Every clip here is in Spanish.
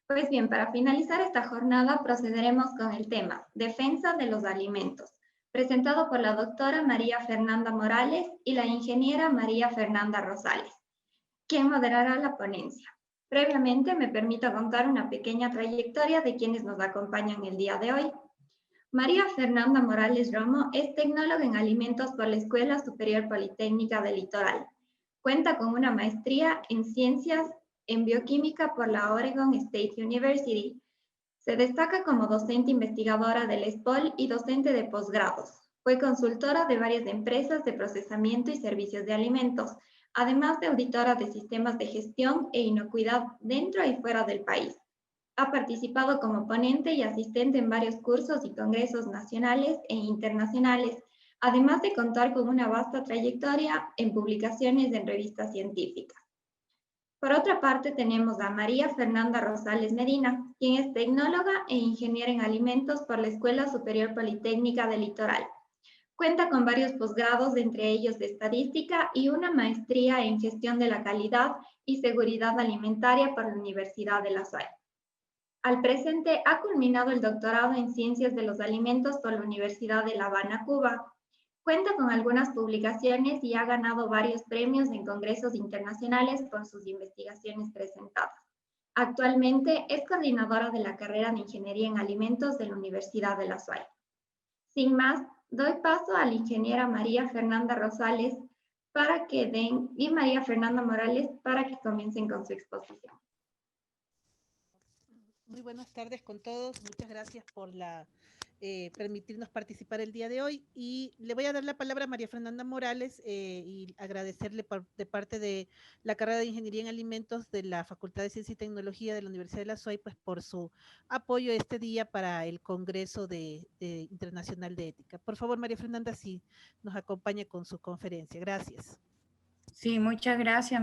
Pues bien, para finalizar esta jornada procederemos con el tema Defensa de los Alimentos, presentado por la doctora María Fernanda Morales y la ingeniera María Fernanda Rosales, quien moderará la ponencia. Previamente me permito contar una pequeña trayectoria de quienes nos acompañan el día de hoy. María Fernanda Morales Romo es tecnóloga en alimentos por la Escuela Superior Politécnica del Litoral. Cuenta con una maestría en ciencias en bioquímica por la Oregon State University. Se destaca como docente investigadora del ESPOL y docente de posgrados. Fue consultora de varias empresas de procesamiento y servicios de alimentos, además de auditora de sistemas de gestión e inocuidad dentro y fuera del país. Ha participado como ponente y asistente en varios cursos y congresos nacionales e internacionales, además de contar con una vasta trayectoria en publicaciones en revistas científicas. Por otra parte, tenemos a María Fernanda Rosales Medina, quien es tecnóloga e ingeniera en alimentos por la Escuela Superior Politécnica del Litoral. Cuenta con varios posgrados, entre ellos de estadística y una maestría en gestión de la calidad y seguridad alimentaria por la Universidad de La Salle. Al presente ha culminado el doctorado en Ciencias de los Alimentos por la Universidad de La Habana, Cuba. Cuenta con algunas publicaciones y ha ganado varios premios en congresos internacionales por sus investigaciones presentadas. Actualmente es coordinadora de la carrera de Ingeniería en Alimentos de la Universidad de La Salle. Sin más, doy paso a la ingeniera María Fernanda Rosales y María Fernanda Morales para que comiencen con su exposición. Muy buenas tardes con todos. Muchas gracias por permitirnos participar el día de hoy. Y le voy a dar la palabra a María Fernanda Morales y agradecerle de parte de la carrera de Ingeniería en Alimentos de la Facultad de Ciencia y Tecnología de la Universidad de La SOY, pues por su apoyo este día para el Congreso Internacional de Ética. Por favor, María Fernanda, si nos acompaña con su conferencia. Gracias. Sí, muchas gracias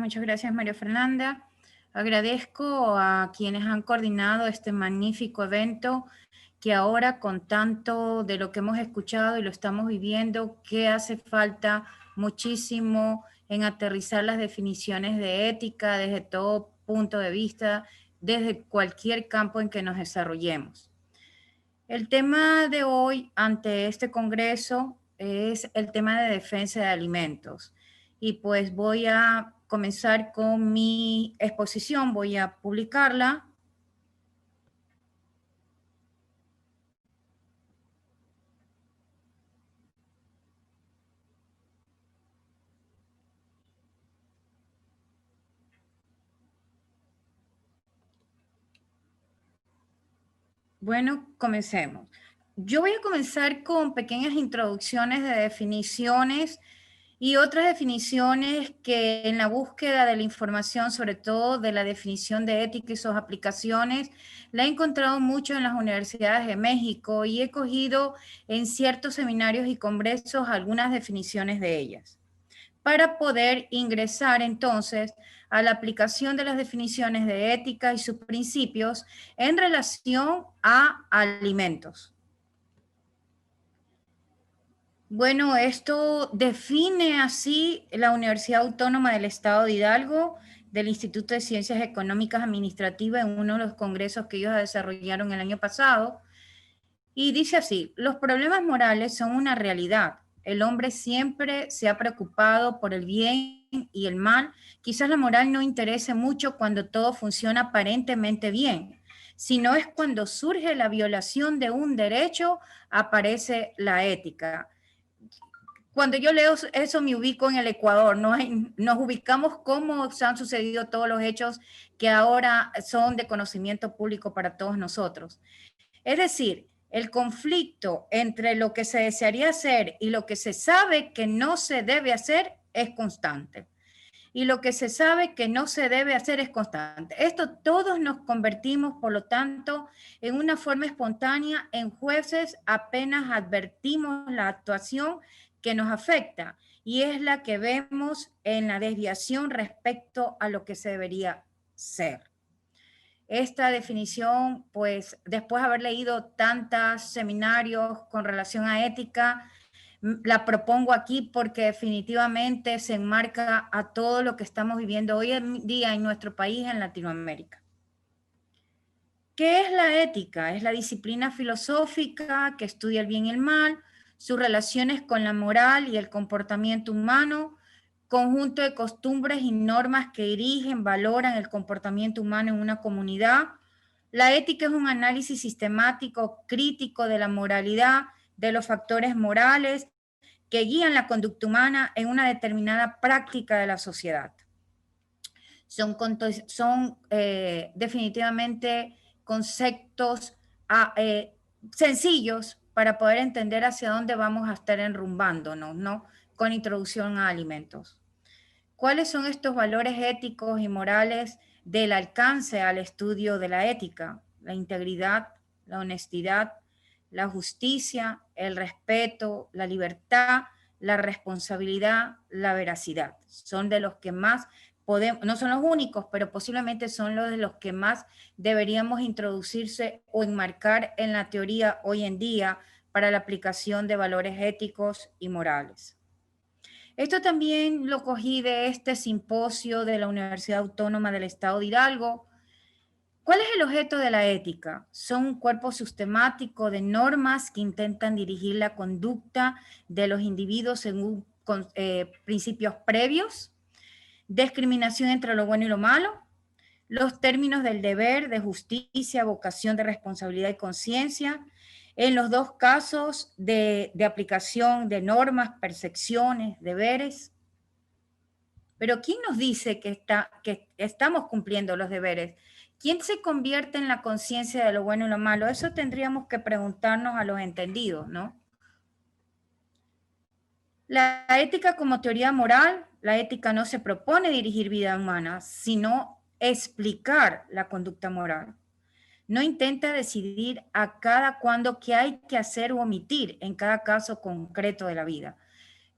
María Fernanda. Agradezco a quienes han coordinado este magnífico evento que ahora con tanto de lo que hemos escuchado y lo estamos viviendo, que hace falta muchísimo en aterrizar las definiciones de ética desde todo punto de vista, desde cualquier campo en que nos desarrollemos. El tema de hoy ante este congreso es el tema de defensa de alimentos. Y pues voy a comenzar con mi exposición, voy a publicarla. Bueno, comencemos. Yo voy a comenzar con pequeñas introducciones de definiciones y otras definiciones que en la búsqueda de la información, sobre todo de la definición de ética y sus aplicaciones, la he encontrado mucho en las universidades de México y he cogido en ciertos seminarios y congresos algunas definiciones de ellas, para poder ingresar entonces a la aplicación de las definiciones de ética y sus principios en relación a alimentos. Bueno, esto define así la Universidad Autónoma del Estado de Hidalgo, del Instituto de Ciencias Económicas Administrativas, en uno de los congresos que ellos desarrollaron el año pasado. Y dice así: los problemas morales son una realidad. El hombre siempre se ha preocupado por el bien y el mal. Quizás la moral no interese mucho cuando todo funciona aparentemente bien, sino es cuando surge la violación de un derecho, aparece la ética. Cuando yo leo eso me ubico en el Ecuador, nos ubicamos cómo se han sucedido todos los hechos que ahora son de conocimiento público para todos nosotros. Es decir, el conflicto entre lo que se desearía hacer y lo que se sabe que no se debe hacer es constante. Y lo que se sabe que no se debe hacer es constante. Esto todos nos convertimos, por lo tanto, en una forma espontánea en jueces apenas advertimos la actuación que nos afecta, y es la que vemos en la desviación respecto a lo que se debería ser. Esta definición, pues después de haber leído tantos seminarios con relación a ética, la propongo aquí porque definitivamente se enmarca a todo lo que estamos viviendo hoy en día en nuestro país, en Latinoamérica. ¿Qué es la ética? Es la disciplina filosófica que estudia el bien y el mal, sus relaciones con la moral y el comportamiento humano, conjunto de costumbres y normas que dirigen, valoran el comportamiento humano en una comunidad. La ética es un análisis sistemático, crítico de la moralidad, de los factores morales que guían la conducta humana en una determinada práctica de la sociedad. Son definitivamente conceptos sencillos para poder entender hacia dónde vamos a estar enrumbándonos, ¿no? Con introducción a alimentos. ¿Cuáles son estos valores éticos y morales del alcance al estudio de la ética? La integridad, la honestidad, la justicia, el respeto, la libertad, la responsabilidad, la veracidad. Son de los que más podemos, no son los únicos, pero posiblemente son los de los que más deberíamos introducirse o enmarcar en la teoría hoy en día para la aplicación de valores éticos y morales. Esto también lo cogí de este simposio de la Universidad Autónoma del Estado de Hidalgo. ¿Cuál es el objeto de la ética? Son un cuerpo sistemático de normas que intentan dirigir la conducta de los individuos según principios previos, discriminación entre lo bueno y lo malo, los términos del deber, de justicia, vocación de responsabilidad y conciencia, en los dos casos de aplicación de normas, percepciones, deberes. Pero ¿quién nos dice que estamos cumpliendo los deberes? ¿Quién se convierte en la conciencia de lo bueno y lo malo? Eso tendríamos que preguntarnos a los entendidos, ¿no? La ética como teoría moral, la ética no se propone dirigir vida humana, sino explicar la conducta moral. No intenta decidir a cada cuándo qué hay que hacer o omitir en cada caso concreto de la vida.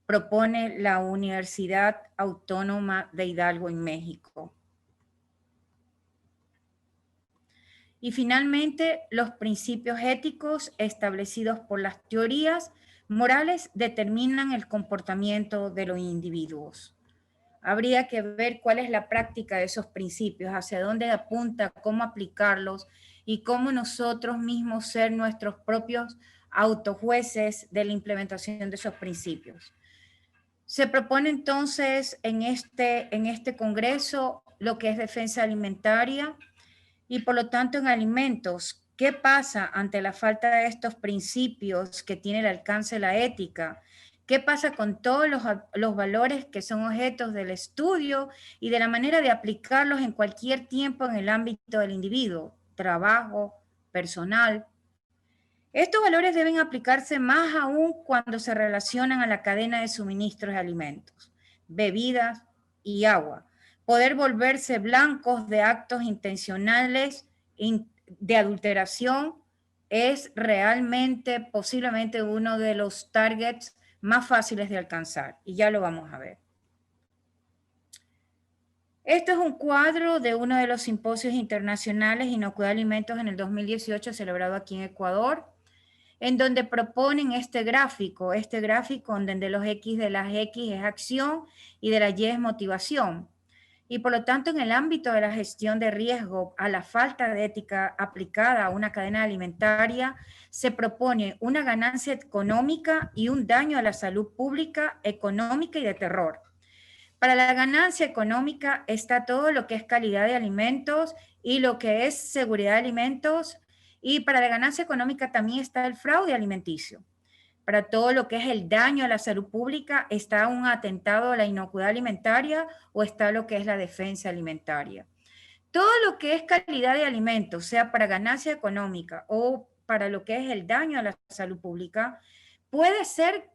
Propone la Universidad Autónoma de Hidalgo en México. Y finalmente, los principios éticos establecidos por las teorías morales determinan el comportamiento de los individuos. Habría que ver cuál es la práctica de esos principios, hacia dónde apunta, cómo aplicarlos y cómo nosotros mismos ser nuestros propios autojueces de la implementación de esos principios. Se propone entonces en este congreso lo que es defensa alimentaria y por lo tanto en alimentos. ¿Qué pasa ante la falta de estos principios que tiene el alcance de la ética? ¿Qué pasa con todos los valores que son objetos del estudio y de la manera de aplicarlos en cualquier tiempo en el ámbito del individuo, trabajo, personal? Estos valores deben aplicarse más aún cuando se relacionan a la cadena de suministros de alimentos, bebidas y agua. Poder volverse blancos de actos intencionales de adulteración es realmente, posiblemente, uno de los targets más fáciles de alcanzar, y ya lo vamos a ver. Este es un cuadro de uno de los simposios internacionales Inocuidad de Alimentos en el 2018, celebrado aquí en Ecuador, en donde proponen este gráfico donde los X de las X es acción y de la Y es motivación. Y por lo tanto, en el ámbito de la gestión de riesgo a la falta de ética aplicada a una cadena alimentaria, se propone una ganancia económica y un daño a la salud pública, económica y de terror. Para la ganancia económica está todo lo que es calidad de alimentos y lo que es seguridad de alimentos, y para la ganancia económica también está el fraude alimenticio. Para todo lo que es el daño a la salud pública está un atentado a la inocuidad alimentaria o está lo que es la defensa alimentaria. Todo lo que es calidad de alimentos, sea para ganancia económica o para lo que es el daño a la salud pública, puede ser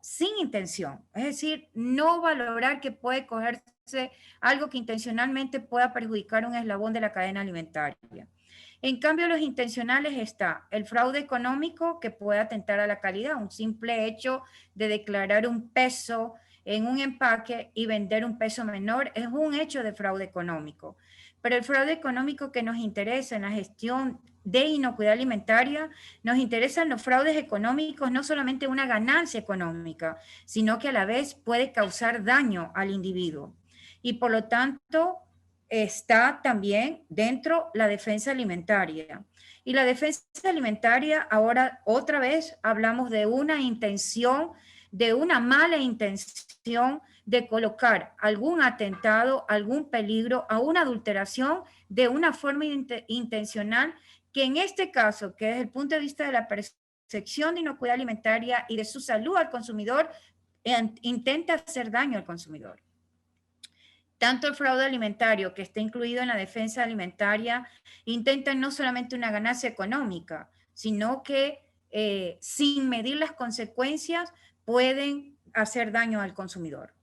sin intención, es decir, no valorar que puede cogerse algo que intencionalmente pueda perjudicar un eslabón de la cadena alimentaria. En cambio, los intencionales está el fraude económico que puede atentar a la calidad, un simple hecho de declarar un peso en un empaque y vender un peso menor es un hecho de fraude económico. Pero el fraude económico que nos interesa en la gestión de inocuidad alimentaria, nos interesan los fraudes económicos, no solamente una ganancia económica, sino que a la vez puede causar daño al individuo. Y por lo tanto, está también dentro la defensa alimentaria. Y la defensa alimentaria, ahora otra vez hablamos de una intención, de una mala intención de colocar algún atentado, algún peligro, a una adulteración de una forma intencional, que en este caso, que desde el punto de vista de la percepción de inocuidad alimentaria y de su salud al consumidor, intenta hacer daño al consumidor. Tanto el fraude alimentario, que está incluido en la defensa alimentaria, intenta no solamente una ganancia económica, sino que sin medir las consecuencias pueden hacer daño al consumidor.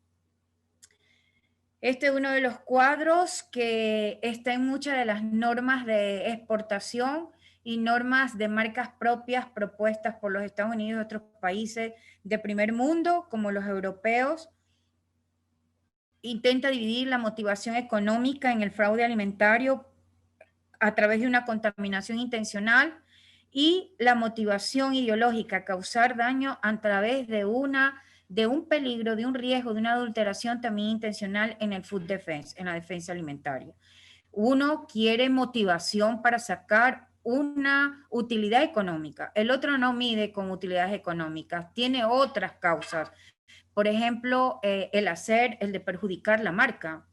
Este es uno de los cuadros que está en muchas de las normas de exportación y normas de marcas propias propuestas por los Estados Unidos y otros países de primer mundo, como los europeos. Intenta dividir la motivación económica en el fraude alimentario a través de una contaminación intencional y la motivación ideológica, causar daño a través de un peligro, de un riesgo, de una adulteración también intencional en el food defense, en la defensa alimentaria. Uno quiere motivación para sacar una utilidad económica. El otro no mide con utilidades económicas, tiene otras causas. Por ejemplo, el de perjudicar la marca,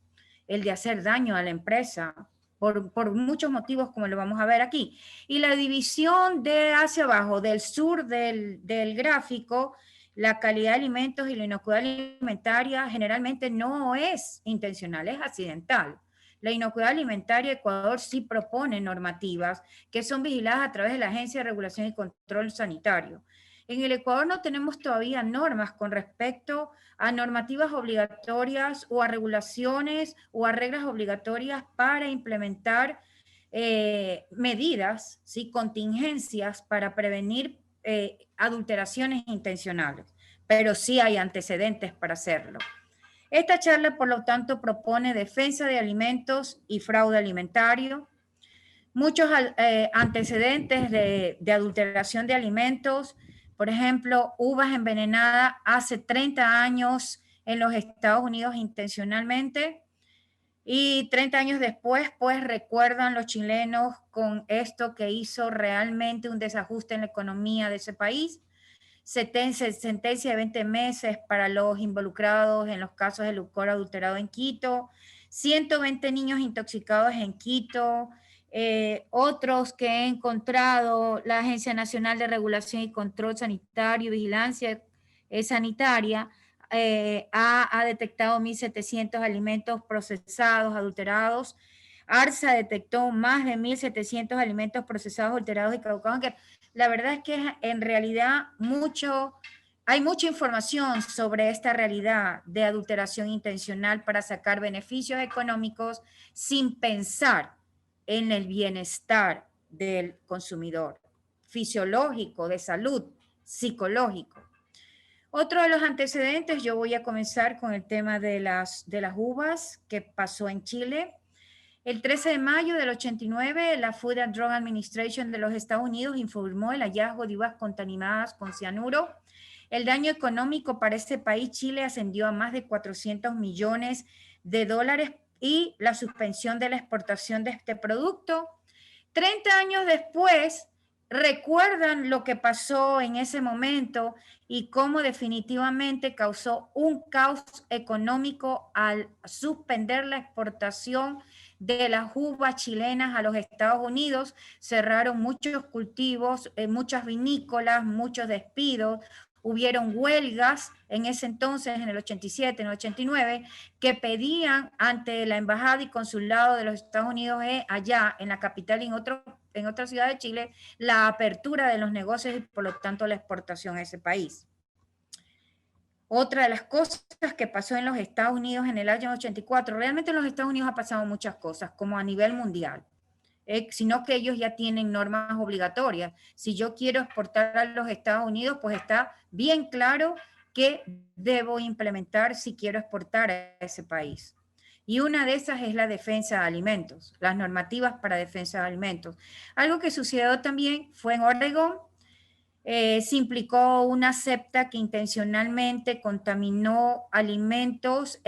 el de hacer daño a la empresa, por muchos motivos como lo vamos a ver aquí. Y la división de hacia abajo, del sur del gráfico, la calidad de alimentos y la inocuidad alimentaria generalmente no es intencional, es accidental. La inocuidad alimentaria, Ecuador sí propone normativas que son vigiladas a través de la Agencia de Regulación y Control Sanitario. En el Ecuador no tenemos todavía normas con respecto a normativas obligatorias o a regulaciones o a reglas obligatorias para implementar medidas, ¿sí? Contingencias para prevenir adulteraciones intencionales, pero sí hay antecedentes para hacerlo. Esta charla, por lo tanto, propone defensa de alimentos y fraude alimentario, muchos antecedentes de adulteración de alimentos. Por ejemplo, uvas envenenadas hace 30 años en los Estados Unidos intencionalmente, y 30 años después, pues recuerdan los chilenos con esto que hizo realmente un desajuste en la economía de ese país. Sentencia de 20 meses para los involucrados en los casos de licor adulterado en Quito, 120 niños intoxicados en Quito. Otros que he encontrado, la Agencia Nacional de Regulación y Control Sanitario y Vigilancia Sanitaria ha detectado 1.700 alimentos procesados, adulterados. ARSA detectó más de 1.700 alimentos procesados, adulterados y caducados. La verdad es que en realidad hay mucha información sobre esta realidad de adulteración intencional para sacar beneficios económicos sin pensar en el bienestar del consumidor, fisiológico, de salud, psicológico. Otro de los antecedentes, yo voy a comenzar con el tema de las uvas que pasó en Chile. El 13 de mayo del 89, la Food and Drug Administration de los Estados Unidos informó el hallazgo de uvas contaminadas con cianuro. El daño económico para ese país, Chile, ascendió a más de 400 millones de dólares y la suspensión de la exportación de este producto. 30 años después, recuerdan lo que pasó en ese momento y cómo definitivamente causó un caos económico al suspender la exportación de las uvas chilenas a los Estados Unidos. Cerraron muchos cultivos, muchas vinícolas, muchos despidos. Hubieron huelgas en ese entonces, en el 87, en el 89, que pedían ante la embajada y consulado de los Estados Unidos allá en la capital y en otra ciudad de Chile, la apertura de los negocios y por lo tanto la exportación a ese país. Otra de las cosas que pasó en los Estados Unidos en el año 84, realmente en los Estados Unidos ha pasado muchas cosas, como a nivel mundial, sino que ellos ya tienen normas obligatorias. Si yo quiero exportar a los Estados Unidos, pues está bien claro qué debo implementar si quiero exportar a ese país. Y una de esas es la defensa de alimentos, las normativas para defensa de alimentos. Algo que sucedió también fue en Oregón. Se implicó una septa que intencionalmente contaminó alimentos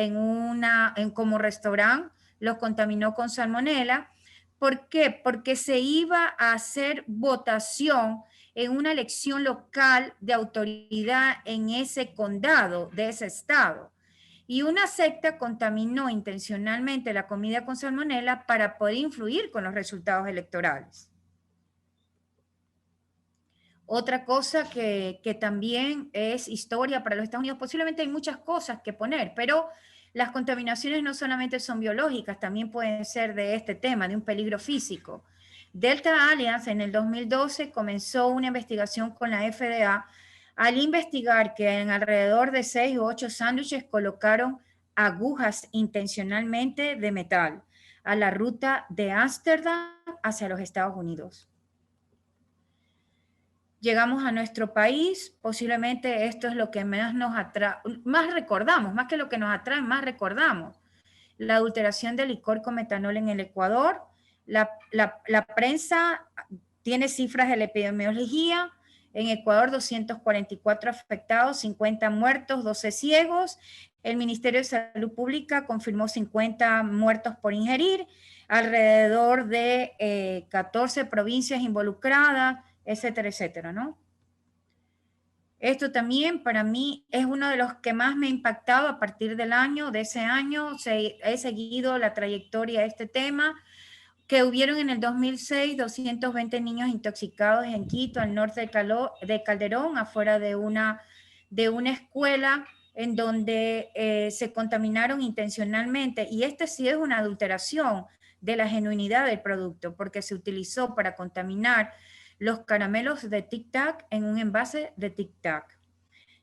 como restaurante los contaminó con salmonela. ¿Por qué? Porque se iba a hacer votación en una elección local de autoridad en ese condado, de ese estado. Y una secta contaminó intencionalmente la comida con salmonela para poder influir con los resultados electorales. Otra cosa que también es historia para los Estados Unidos, posiblemente hay muchas cosas que poner, pero las contaminaciones no solamente son biológicas, también pueden ser de este tema, de un peligro físico. Delta Alliance en el 2012 comenzó una investigación con la FDA al investigar que en alrededor de 6 u 8 sándwiches colocaron agujas intencionalmente de metal a la ruta de Ámsterdam hacia los Estados Unidos. Llegamos a nuestro país, posiblemente esto es lo que más recordamos, más que lo que nos atrae, más recordamos. La adulteración de licor con metanol en el Ecuador. La prensa tiene cifras de la epidemiología. En Ecuador, 244 afectados, 50 muertos, 12 ciegos. El Ministerio de Salud Pública confirmó 50 muertos por ingerir, alrededor de 14 provincias involucradas, etcétera, etcétera, ¿no? Esto también para mí es uno de los que más me ha impactado a partir de ese año, he seguido la trayectoria de este tema, que hubieron en el 2006 220 niños intoxicados en Quito, al norte de Calderón, afuera de una escuela en donde se contaminaron intencionalmente, y este sí es una adulteración de la genuinidad del producto, porque se utilizó para contaminar los caramelos de Tic Tac en un envase de Tic Tac.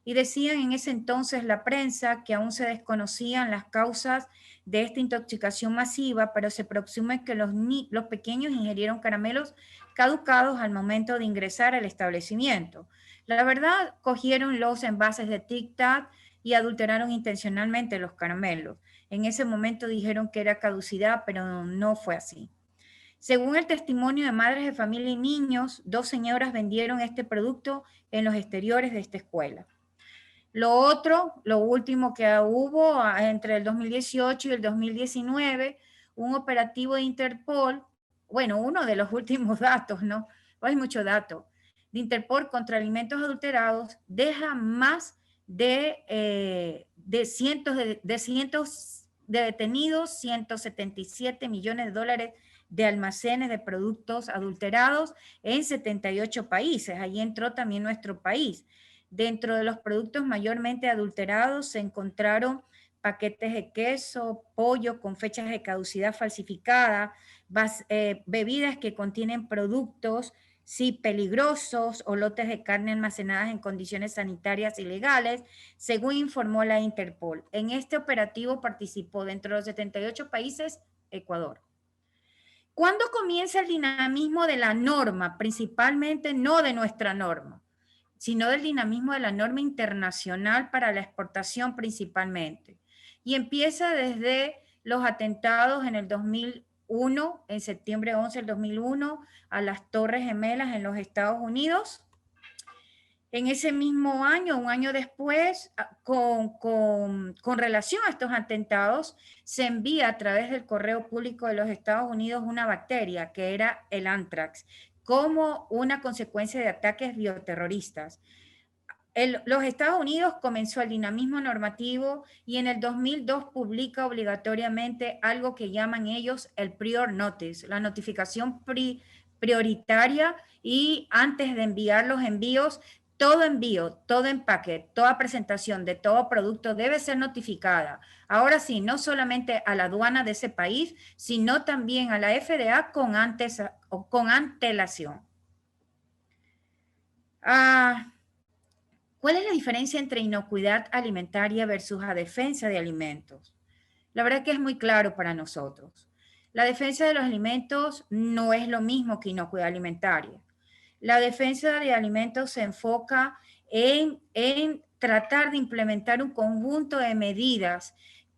Y decían en ese entonces la prensa que aún se desconocían las causas de esta intoxicación masiva, pero se presume que los pequeños ingerieron caramelos caducados al momento de ingresar al establecimiento. La verdad, cogieron los envases de Tic Tac y adulteraron intencionalmente los caramelos. En ese momento dijeron que era caducidad, pero no fue así. Según el testimonio de madres de familia y niños, 2 señoras vendieron este producto en los exteriores de esta escuela. Lo último que hubo entre el 2018 y el 2019, un operativo de Interpol, bueno, uno de los últimos datos, ¿no? Hay mucho dato, de Interpol contra alimentos adulterados, deja más de cientos de detenidos, 177 millones de dólares de almacenes de productos adulterados en 78 países. Ahí entró también nuestro país. Dentro de los productos mayormente adulterados se encontraron paquetes de queso, pollo con fechas de caducidad falsificada, bebidas que contienen productos sí peligrosos o lotes de carne almacenadas en condiciones sanitarias ilegales, según informó la Interpol. En este operativo participó dentro de los 78 países Ecuador. ¿Cuándo comienza el dinamismo de la norma? Principalmente no de nuestra norma, sino del dinamismo de la norma internacional para la exportación principalmente. Y empieza desde los atentados en el 2001, en septiembre 11 del 2001, a las Torres Gemelas en los Estados Unidos. En ese mismo año, un año después, con relación a estos atentados, se envía a través del correo público de los Estados Unidos una bacteria que era el anthrax, como una consecuencia de ataques bioterroristas. Los Estados Unidos comenzó el dinamismo normativo y en el 2002 publica obligatoriamente algo que llaman ellos el prior notice, la notificación prioritaria, y antes de enviar los envíos, todo envío, todo empaque, toda presentación de todo producto debe ser notificada. Ahora sí, no solamente a la aduana de ese país, sino también a la FDA con antelación. ¿Cuál es la diferencia entre inocuidad alimentaria versus la defensa de alimentos? La verdad que es muy claro para nosotros. La defensa de los alimentos no es lo mismo que inocuidad alimentaria. La defensa de alimentos se enfoca en tratar de implementar un conjunto de medidas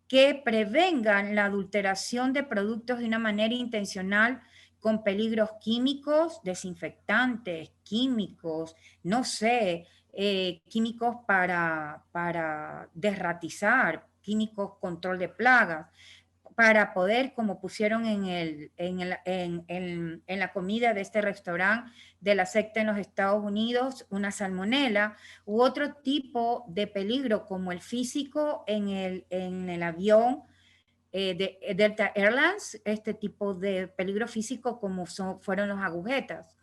que prevengan la adulteración de productos de una manera intencional con peligros químicos, desinfectantes, químicos, no sé, químicos para desratizar, químicos control de plagas, para poder, como pusieron en la comida de este restaurante de la secta en los Estados Unidos, una salmonela, u otro tipo de peligro como el físico en el avión de Delta Airlines, este tipo de peligro físico como fueron las agujetas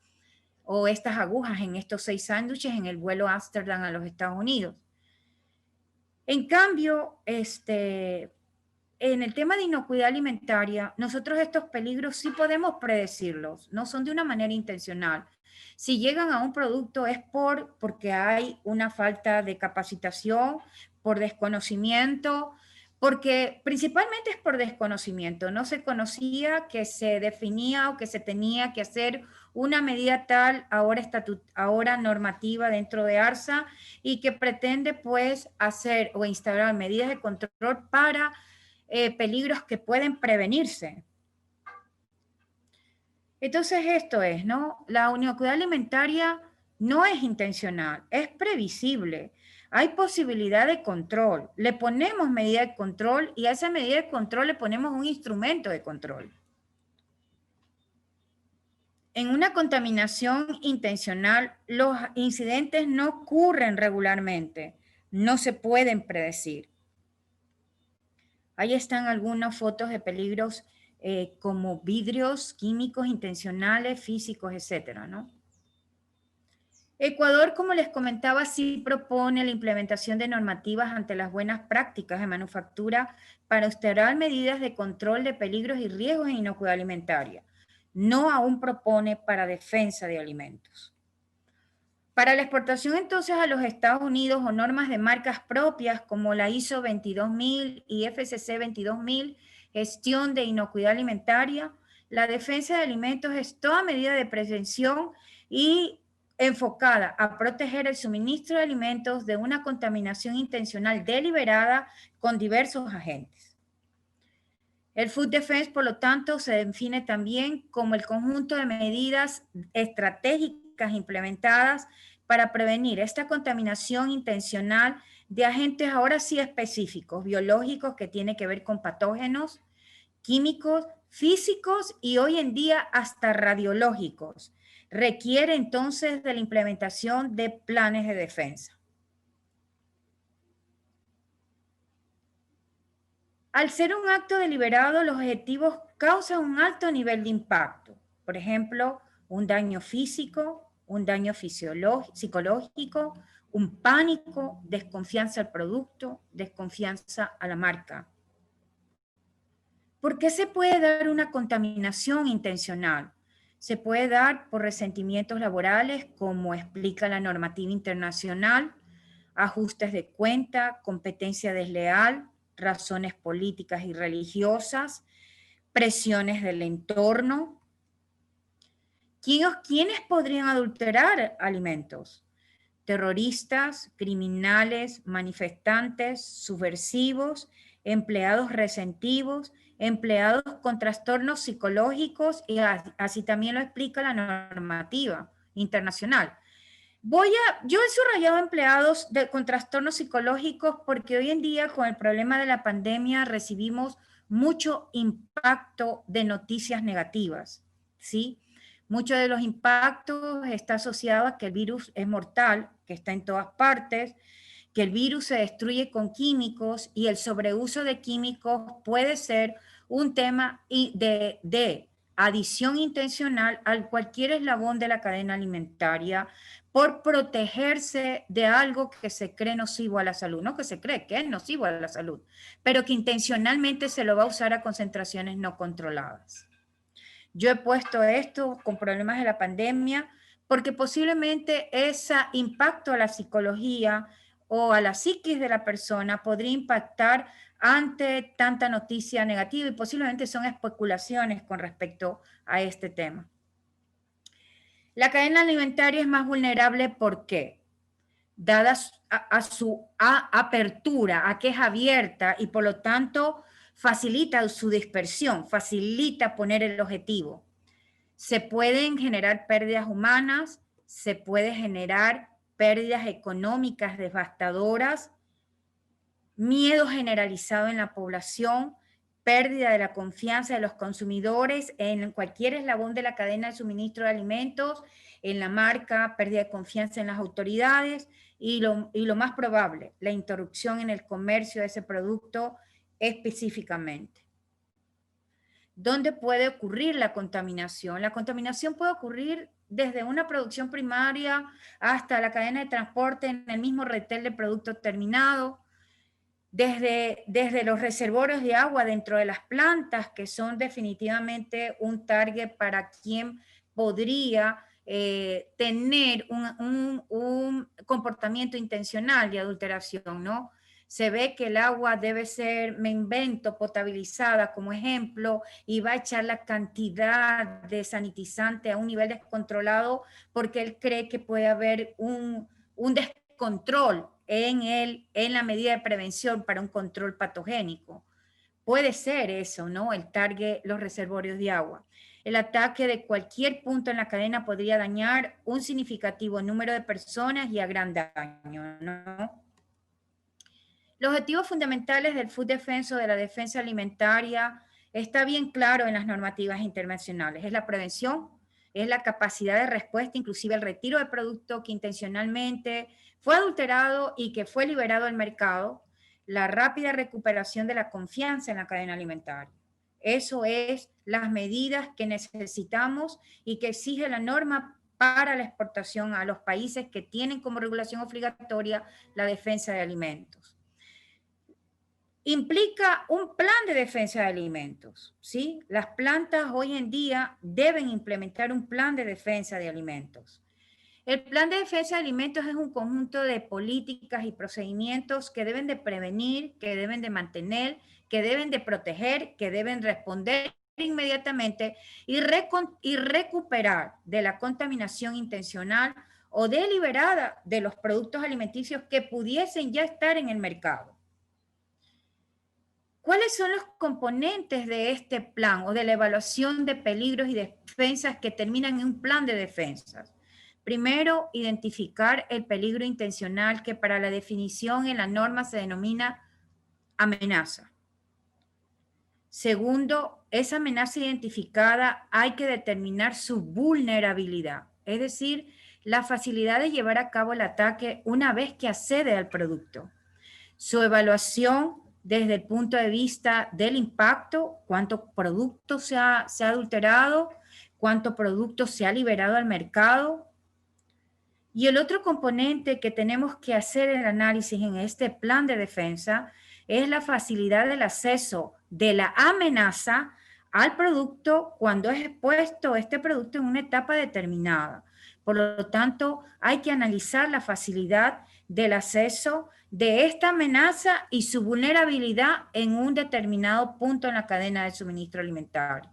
o estas agujas en estos 6 sándwiches en el vuelo Amsterdam a los Estados Unidos. En cambio, en el tema de inocuidad alimentaria, nosotros estos peligros sí podemos predecirlos, no son de una manera intencional. Si llegan a un producto es porque hay una falta de capacitación, por desconocimiento, porque principalmente es por desconocimiento. No se conocía que se definía o que se tenía que hacer una medida tal, ahora normativa dentro de ARSA, y que pretende pues hacer o instaurar medidas de control para peligros que pueden prevenirse. Entonces esto es, ¿no? La inocuidad alimentaria no es intencional, es previsible. Hay posibilidad de control. Le ponemos medida de control y a esa medida de control le ponemos un instrumento de control. En una contaminación intencional, los incidentes no ocurren regularmente, no se pueden predecir. Ahí están algunas fotos de peligros como vidrios químicos intencionales, físicos, etcétera, ¿no? Ecuador, como les comentaba, sí propone la implementación de normativas ante las buenas prácticas de manufactura para instaurar medidas de control de peligros y riesgos en inocuidad alimentaria. No aún propone para defensa de alimentos. Para la exportación entonces a los Estados Unidos o normas de marcas propias como la ISO 22000 y FCC 22000, gestión de inocuidad alimentaria, la defensa de alimentos es toda medida de prevención y enfocada a proteger el suministro de alimentos de una contaminación intencional deliberada con diversos agentes. El Food Defense, por lo tanto, se define también como el conjunto de medidas estratégicas implementadas para prevenir esta contaminación intencional de agentes ahora sí específicos, biológicos, que tiene que ver con patógenos, químicos, físicos y hoy en día hasta radiológicos. Requiere entonces de la implementación de planes de defensa. Al ser un acto deliberado, los objetivos causan un alto nivel de impacto. Por ejemplo, un daño físico, un daño psicológico, un pánico, desconfianza al producto, desconfianza a la marca. ¿Por qué se puede dar una contaminación intencional? Se puede dar por resentimientos laborales, como explica la normativa internacional, ajustes de cuenta, competencia desleal, razones políticas y religiosas, presiones del entorno. ¿Quiénes podrían adulterar alimentos? Terroristas, criminales, manifestantes, subversivos, empleados resentivos, empleados con trastornos psicológicos, y así también lo explica la normativa internacional. Yo he subrayado empleados con trastornos psicológicos porque hoy en día con el problema de la pandemia recibimos mucho impacto de noticias negativas, ¿sí? Muchos de los impactos está asociado a que el virus es mortal, que está en todas partes, que el virus se destruye con químicos y el sobreuso de químicos puede ser un tema de adición intencional a cualquier eslabón de la cadena alimentaria por protegerse de algo que se cree nocivo a la salud, no que se cree que es nocivo a la salud, pero que intencionalmente se lo va a usar a concentraciones no controladas. Yo he puesto esto con problemas de la pandemia porque posiblemente ese impacto a la psicología o a la psiquis de la persona podría impactar ante tanta noticia negativa y posiblemente son especulaciones con respecto a este tema. La cadena alimentaria es más vulnerable, ¿por qué? Dada a su apertura, a que es abierta y por lo tanto facilita su dispersión, facilita poner el objetivo. Se pueden generar pérdidas humanas, se puede generar pérdidas económicas devastadoras, miedo generalizado en la población, pérdida de la confianza de los consumidores en cualquier eslabón de la cadena de suministro de alimentos, en la marca, pérdida de confianza en las autoridades y lo más probable, la interrupción en el comercio de ese producto específicamente. ¿Dónde puede ocurrir la contaminación? La contaminación puede ocurrir desde una producción primaria hasta la cadena de transporte en el mismo retail de producto terminado, desde los reservorios de agua dentro de las plantas, que son definitivamente un target para quien podría tener un comportamiento intencional de adulteración, ¿no? Se ve que el agua debe ser, me invento, potabilizada como ejemplo, y va a echar la cantidad de sanitizante a un nivel descontrolado porque él cree que puede haber un descontrol en la medida de prevención para un control patogénico. Puede ser eso, ¿no? El target, los reservorios de agua. El ataque de cualquier punto en la cadena podría dañar un significativo número de personas y a gran daño, ¿no? Los objetivos fundamentales del Food Defense o de la defensa alimentaria está bien claro en las normativas internacionales. Es la prevención, es la capacidad de respuesta, inclusive el retiro de producto que intencionalmente fue adulterado y que fue liberado al mercado, la rápida recuperación de la confianza en la cadena alimentaria. Eso es las medidas que necesitamos y que exige la norma para la exportación a los países que tienen como regulación obligatoria la defensa de alimentos. Implica un plan de defensa de alimentos, ¿sí? Las plantas hoy en día deben implementar un plan de defensa de alimentos. El plan de defensa de alimentos es un conjunto de políticas y procedimientos que deben de prevenir, que deben de mantener, que deben de proteger, que deben responder inmediatamente y recuperar de la contaminación intencional o deliberada de los productos alimenticios que pudiesen ya estar en el mercado. ¿Cuáles son los componentes de este plan o de la evaluación de peligros y defensas que terminan en un plan de defensas? Primero, identificar el peligro intencional que para la definición en la norma se denomina amenaza. Segundo, esa amenaza identificada hay que determinar su vulnerabilidad, es decir, la facilidad de llevar a cabo el ataque una vez que accede al producto. Su evaluación desde el punto de vista del impacto, cuánto producto se ha adulterado, cuánto producto se ha liberado al mercado. Y el otro componente que tenemos que hacer el análisis en este plan de defensa es la facilidad del acceso de la amenaza al producto cuando es expuesto este producto en una etapa determinada. Por lo tanto, hay que analizar la facilidad del acceso de esta amenaza y su vulnerabilidad en un determinado punto en la cadena de suministro alimentario.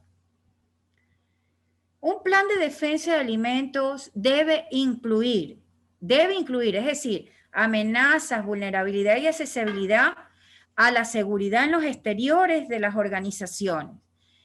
Un plan de defensa de alimentos debe incluir, es decir, amenazas, vulnerabilidad y accesibilidad a la seguridad en los exteriores de las organizaciones,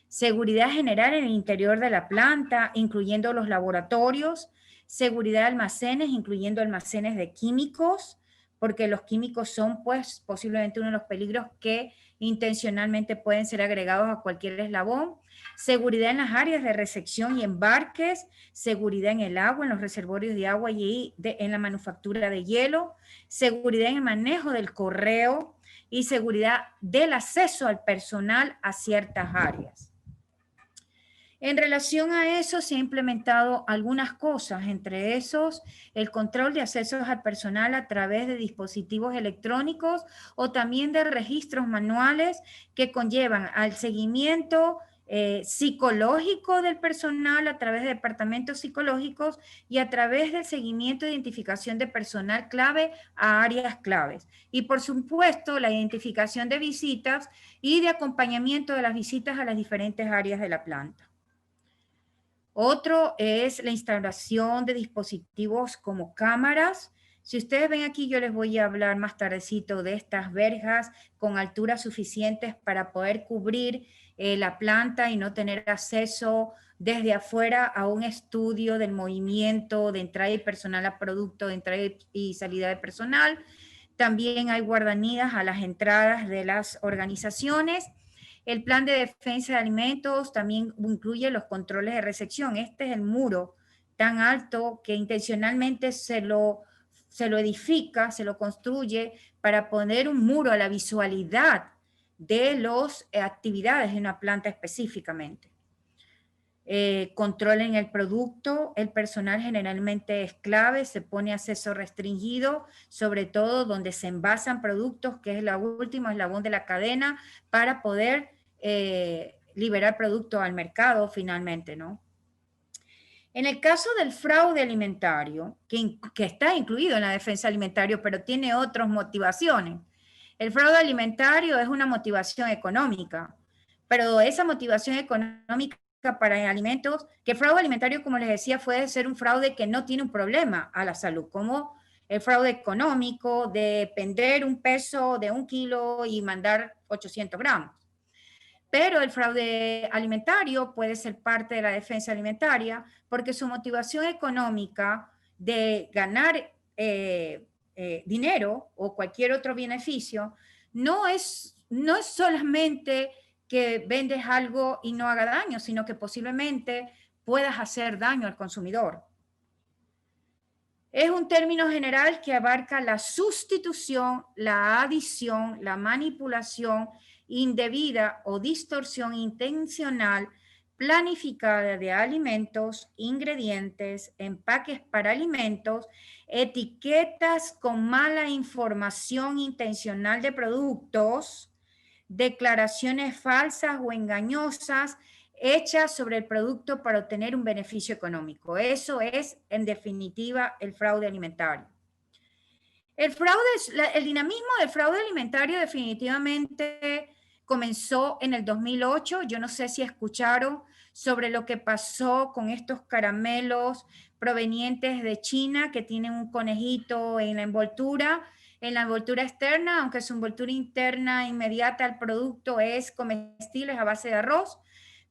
seguridad general en el interior de la planta, incluyendo los laboratorios, seguridad de almacenes, incluyendo almacenes de químicos, porque los químicos son pues posiblemente uno de los peligros que intencionalmente pueden ser agregados a cualquier eslabón, seguridad en las áreas de recepción y embarques, seguridad en el agua, en los reservorios de agua y en la manufactura de hielo, seguridad en el manejo del correo y seguridad del acceso al personal a ciertas áreas. En relación a eso se han implementado algunas cosas, entre esos el control de accesos al personal a través de dispositivos electrónicos o también de registros manuales que conllevan al seguimiento psicológico del personal a través de departamentos psicológicos y a través del seguimiento e identificación de personal clave a áreas claves. Y por supuesto la identificación de visitas y de acompañamiento de las visitas a las diferentes áreas de la planta. Otro es la instalación de dispositivos como cámaras. Si ustedes ven aquí, yo les voy a hablar más tardecito de estas verjas con alturas suficientes para poder cubrir la planta y no tener acceso desde afuera a un estudio del movimiento de entrada y personal a producto, de entrada y salida de personal. También hay guardanías a las entradas de las organizaciones. El plan de defensa de alimentos también incluye los controles de recepción. Este es el muro tan alto que intencionalmente se lo edifica, se lo construye para poner un muro a la visualidad de las actividades de una planta específicamente. Controlen el producto, el personal generalmente es clave, se pone acceso restringido, sobre todo donde se envasan productos, que es el último eslabón de la cadena, para poder liberar productos al mercado finalmente, ¿no? En el caso del fraude alimentario, que está incluido en la defensa alimentaria, pero tiene otras motivaciones. El fraude alimentario es una motivación económica, pero esa motivación económica para alimentos, que el fraude alimentario, como les decía, puede ser un fraude que no tiene un problema a la salud, como el fraude económico de vender un peso de 1 kilo y mandar 800 gramos. Pero el fraude alimentario puede ser parte de la defensa alimentaria porque su motivación económica de ganar dinero o cualquier otro beneficio no es solamente que vendes algo y no haga daño, sino que posiblemente puedas hacer daño al consumidor. Es un término general que abarca la sustitución, la adición, la manipulación indebida o distorsión intencional planificada de alimentos, ingredientes, empaques para alimentos, etiquetas con mala información intencional de productos, declaraciones falsas o engañosas hechas sobre el producto para obtener un beneficio económico. Eso es, en definitiva, el fraude alimentario. El dinamismo del fraude alimentario definitivamente comenzó en el 2008. Yo no sé si escucharon sobre lo que pasó con estos caramelos provenientes de China que tienen un conejito en la envoltura externa, aunque su envoltura interna inmediata al producto es comestible, es a base de arroz.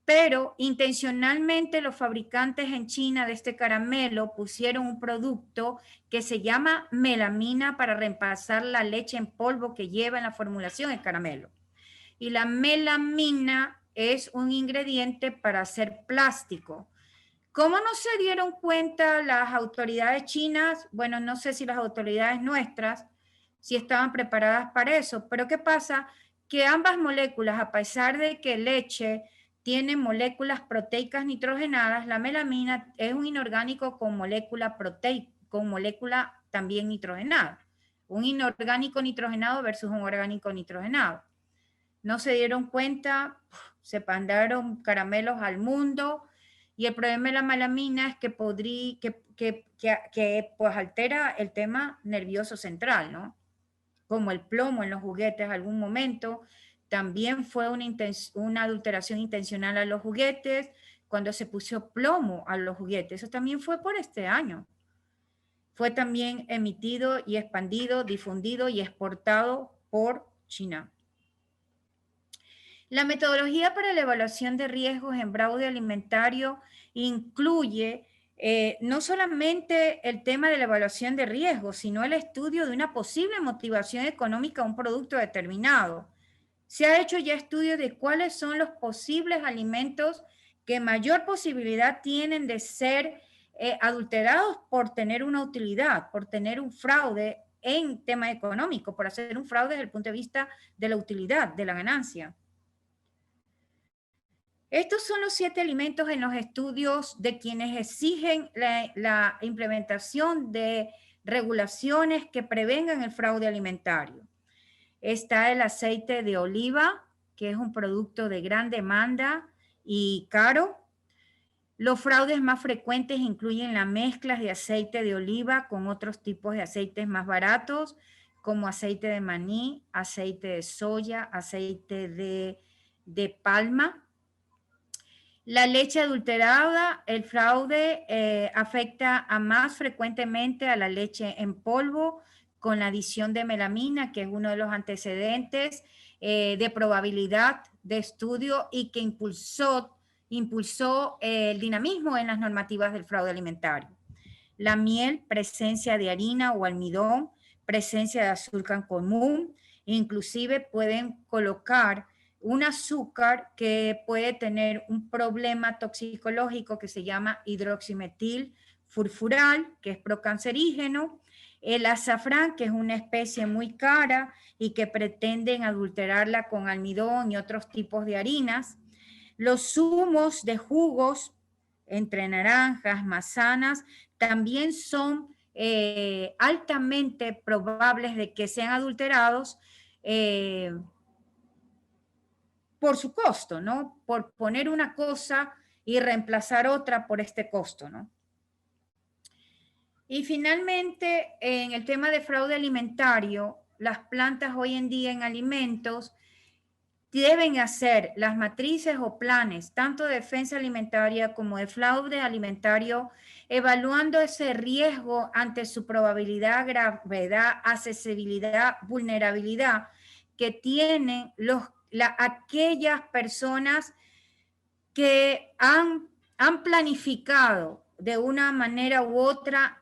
Pero intencionalmente los fabricantes en China de este caramelo pusieron un producto que se llama melamina para reemplazar la leche en polvo que lleva en la formulación el caramelo. Y la melamina es un ingrediente para hacer plástico. ¿Cómo no se dieron cuenta las autoridades chinas? Bueno, no sé si las autoridades nuestras, si estaban preparadas para eso, pero ¿qué pasa? Que ambas moléculas, a pesar de que leche tiene moléculas proteicas nitrogenadas, la melamina es un inorgánico con molécula proteica, con molécula también nitrogenada. Un inorgánico nitrogenado versus un orgánico nitrogenado. No se dieron cuenta, se mandaron caramelos al mundo y el problema de la melamina es que pues altera el tema nervioso central, ¿no? Como el plomo en los juguetes en algún momento. También fue una adulteración intencional a los juguetes, cuando se puso plomo a los juguetes. Eso también fue por este año. Fue también emitido y expandido, difundido y exportado por China. La metodología para la evaluación de riesgos en fraude alimentario incluye no solamente el tema de la evaluación de riesgos, sino el estudio de una posible motivación económica a un producto determinado. Se ha hecho ya estudios de cuáles son los posibles alimentos que mayor posibilidad tienen de ser adulterados por tener una utilidad, por tener un fraude en tema económico, por hacer un fraude desde el punto de vista de la utilidad, de la ganancia. Estos son los 7 alimentos en los estudios de quienes exigen la implementación de regulaciones que prevengan el fraude alimentario. Está el aceite de oliva, que es un producto de gran demanda y caro. Los fraudes más frecuentes incluyen las mezclas de aceite de oliva con otros tipos de aceites más baratos, como aceite de maní, aceite de soya, aceite de palma. La leche adulterada, el fraude afecta más frecuentemente a la leche en polvo con la adición de melamina, que es uno de los antecedentes de probabilidad de estudio y que impulsó el dinamismo en las normativas del fraude alimentario. La miel, presencia de harina o almidón, presencia de azúcar común, inclusive pueden colocar un azúcar que puede tener un problema toxicológico que se llama hidroximetil furfural, que es procancerígeno, el azafrán, que es una especie muy cara y que pretenden adulterarla con almidón y otros tipos de harinas, los zumos de jugos entre naranjas, manzanas, también son altamente probables de que sean adulterados por su costo, ¿no? Por poner una cosa y reemplazar otra por este costo, ¿no? Y finalmente, en el tema de fraude alimentario, las plantas hoy en día en alimentos deben hacer las matrices o planes, tanto de defensa alimentaria como de fraude alimentario, evaluando ese riesgo ante su probabilidad, gravedad, accesibilidad, vulnerabilidad que tienen aquellas personas que han planificado de una manera u otra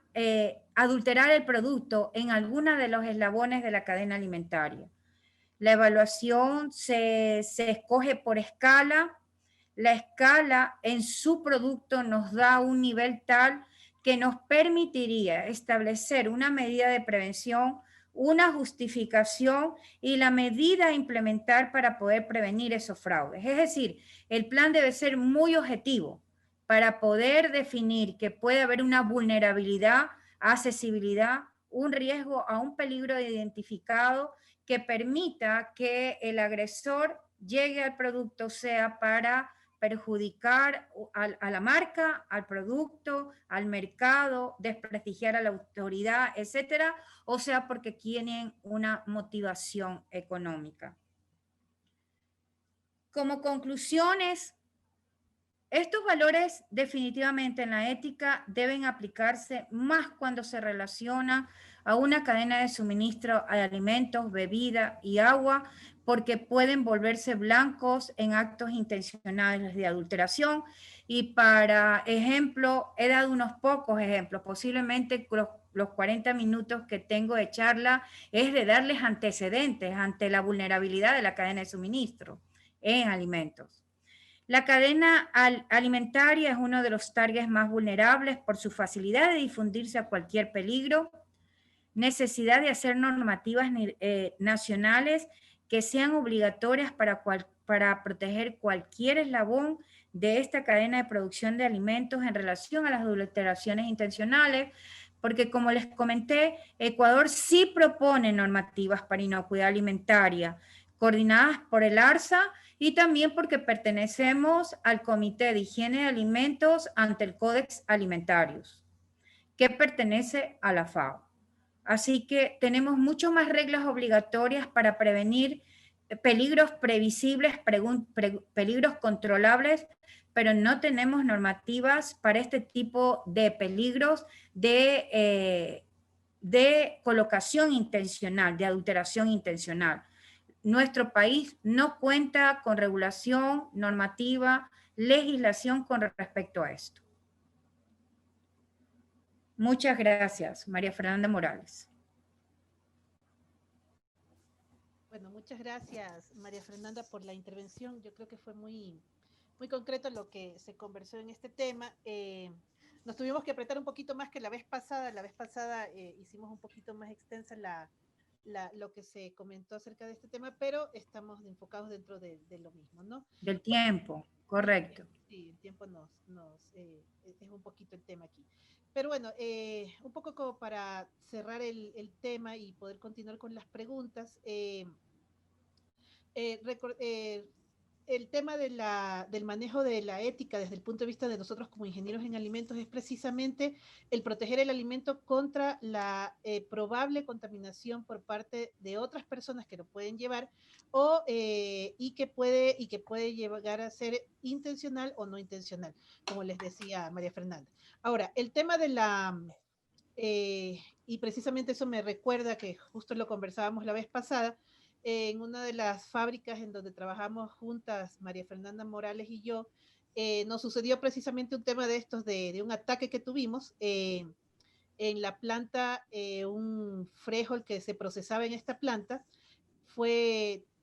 adulterar el producto en alguna de los eslabones de la cadena alimentaria. La evaluación se escoge por escala. La escala en su producto nos da un nivel tal que nos permitiría establecer una medida de prevención, una justificación y la medida a implementar para poder prevenir esos fraudes. Es decir, el plan debe ser muy objetivo para poder definir que puede haber una vulnerabilidad, accesibilidad, un riesgo a un peligro identificado que permita que el agresor llegue al producto, sea para perjudicar a la marca, al producto, al mercado, desprestigiar a la autoridad, etcétera, o sea porque tienen una motivación económica. Como conclusiones, estos valores definitivamente en la ética deben aplicarse más cuando se relaciona a una cadena de suministro de alimentos, bebida y agua, porque pueden volverse blancos en actos intencionales de adulteración. Y para ejemplo, he dado unos pocos ejemplos, posiblemente los 40 minutos que tengo de charla es de darles antecedentes ante la vulnerabilidad de la cadena de suministro en alimentos. La cadena alimentaria es uno de los targets más vulnerables por su facilidad de difundirse a cualquier peligro, necesidad de hacer normativas nacionales que sean obligatorias para proteger cualquier eslabón de esta cadena de producción de alimentos en relación a las adulteraciones intencionales, porque como les comenté, Ecuador sí propone normativas para inocuidad alimentaria, coordinadas por el ARSA, y también porque pertenecemos al Comité de Higiene de Alimentos ante el Codex Alimentarius, que pertenece a la FAO. Así que tenemos mucho más reglas obligatorias para prevenir peligros previsibles, peligros controlables, pero no tenemos normativas para este tipo de peligros de colocación intencional, de adulteración intencional. Nuestro país no cuenta con regulación, normativa, legislación con respecto a esto. Muchas gracias, María Fernanda Morales. Bueno, muchas gracias, María Fernanda, por la intervención. Yo creo que fue muy concreto lo que se conversó en este tema. Nos tuvimos que apretar un poquito más que la vez pasada. La vez pasada hicimos un poquito más extensa lo que se comentó acerca de este tema, pero estamos enfocados dentro de lo mismo, ¿no? Del tiempo, correcto. Sí, el tiempo es un poquito el tema aquí. Pero bueno, un poco como para cerrar el tema y poder continuar con las preguntas, el tema del manejo de la ética desde el punto de vista de nosotros como ingenieros en alimentos es precisamente el proteger el alimento contra la probable contaminación por parte de otras personas que lo pueden llevar y que puede llegar a ser intencional o no intencional, como les decía María Fernanda. Ahora, el tema de y precisamente eso me recuerda que justo lo conversábamos la vez pasada, en una de las fábricas en donde trabajamos juntas, María Fernanda Morales y yo, nos sucedió precisamente un tema de estos, de un ataque que tuvimos en la planta, un frijol que se procesaba en esta planta,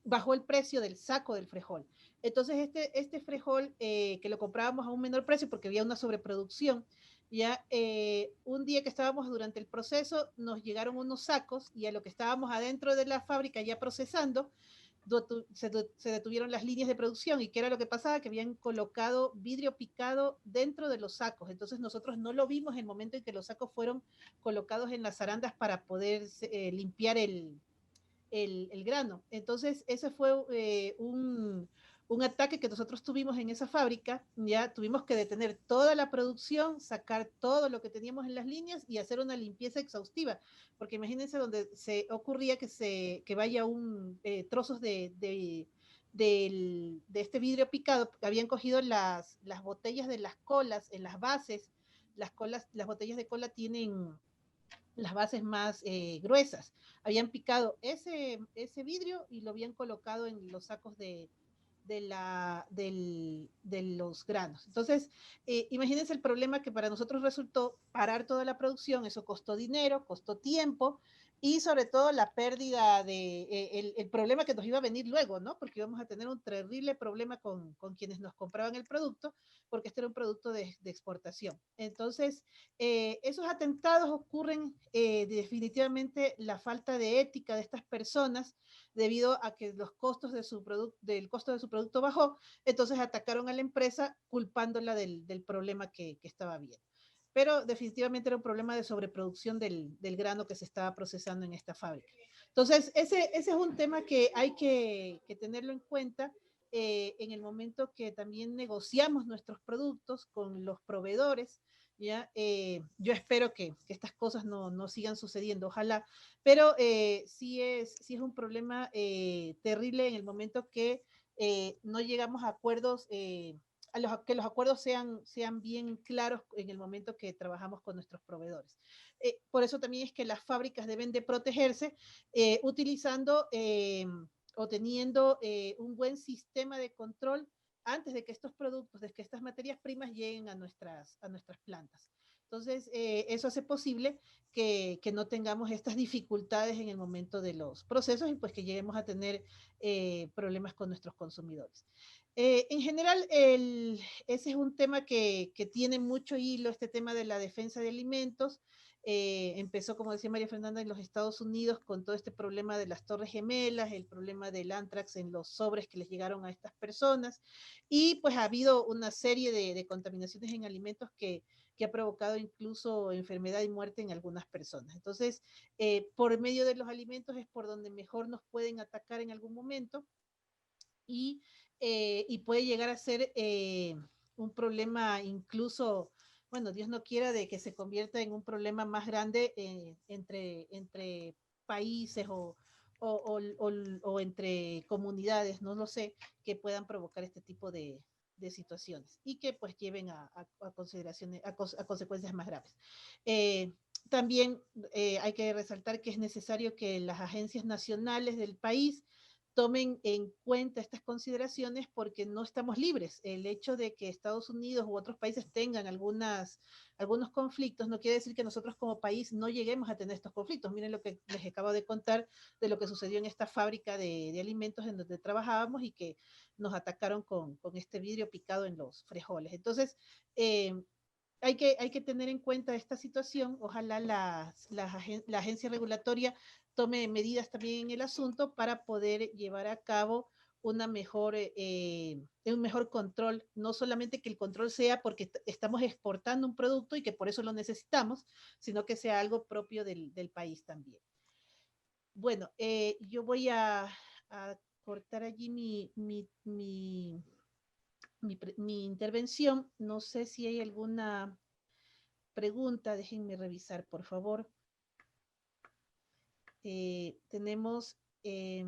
bajó el precio del saco del frijol. Entonces este frijol que lo comprábamos a un menor precio porque había una sobreproducción, ya un día que estábamos durante el proceso nos llegaron unos sacos y a lo que estábamos adentro de la fábrica ya procesando, se detuvieron las líneas de producción. ¿Y qué era lo que pasaba? Que habían colocado vidrio picado dentro de los sacos. Entonces nosotros no lo vimos en el momento en que los sacos fueron colocados en las zarandas para poder limpiar el grano. Entonces, ese fue un ataque que nosotros tuvimos en esa fábrica. Ya tuvimos que detener toda la producción, sacar todo lo que teníamos en las líneas y hacer una limpieza exhaustiva. Porque imagínense donde se ocurría que vaya trozos de este vidrio picado. Habían cogido las botellas de las colas en las bases. Las botellas de cola tienen las bases más gruesas. Habían picado ese vidrio y lo habían colocado en los sacos de los granos. Entonces, imagínense el problema que para nosotros resultó parar toda la producción. Eso costó dinero, costó tiempo y sobre todo la pérdida el problema que nos iba a venir luego, ¿no? Porque íbamos a tener un terrible problema con quienes nos compraban el producto, porque este era un producto de exportación. Entonces, esos atentados ocurren definitivamente la falta de ética de estas personas debido a que los costos del costo de su producto bajó. Entonces atacaron a la empresa culpándola del problema que estaba viendo. Pero definitivamente era un problema de sobreproducción del grano que se estaba procesando en esta fábrica. Entonces, ese es un tema que hay que tenerlo en cuenta en el momento que también negociamos nuestros productos con los proveedores. ¿Ya? Yo espero que estas cosas no sigan sucediendo, ojalá, pero sí es un problema terrible en el momento que no llegamos a acuerdos, que los acuerdos sean bien claros en el momento que trabajamos con nuestros proveedores. Por eso también es que las fábricas deben de protegerse utilizando o teniendo un buen sistema de control antes de que estos productos, de que estas materias primas lleguen a nuestras plantas. Entonces, eso hace posible que no tengamos estas dificultades en el momento de los procesos y pues que lleguemos a tener problemas con nuestros consumidores. En general, ese es un tema que tiene mucho hilo, este tema de la defensa de alimentos. Empezó, como decía María Fernanda, en los Estados Unidos con todo este problema de las Torres Gemelas, el problema del anthrax en los sobres que les llegaron a estas personas, y pues ha habido una serie de contaminaciones en alimentos que ha provocado incluso enfermedad y muerte en algunas personas. Entonces, por medio de los alimentos es por donde mejor nos pueden atacar en algún momento y puede llegar a ser un problema incluso, bueno, Dios no quiera de que se convierta en un problema más grande entre países o entre comunidades, no lo sé, que puedan provocar este tipo de situaciones y que pues lleven a consideraciones, a consecuencias más graves. También hay que resaltar que es necesario que las agencias nacionales del país tomen en cuenta estas consideraciones porque no estamos libres. El hecho de que Estados Unidos u otros países tengan algunos conflictos no quiere decir que nosotros como país no lleguemos a tener estos conflictos. Miren lo que les acabo de contar de lo que sucedió en esta fábrica de alimentos en donde trabajábamos y que nos atacaron con este vidrio picado en los frijoles. Entonces, hay que tener en cuenta esta situación. Ojalá la agencia regulatoria tome medidas también en el asunto para poder llevar a cabo un mejor control, no solamente que el control sea porque estamos exportando un producto y que por eso lo necesitamos, sino que sea algo propio del país también. Bueno, yo voy a cortar allí mi intervención. No sé si hay alguna pregunta, déjenme revisar, por favor. Tenemos, hay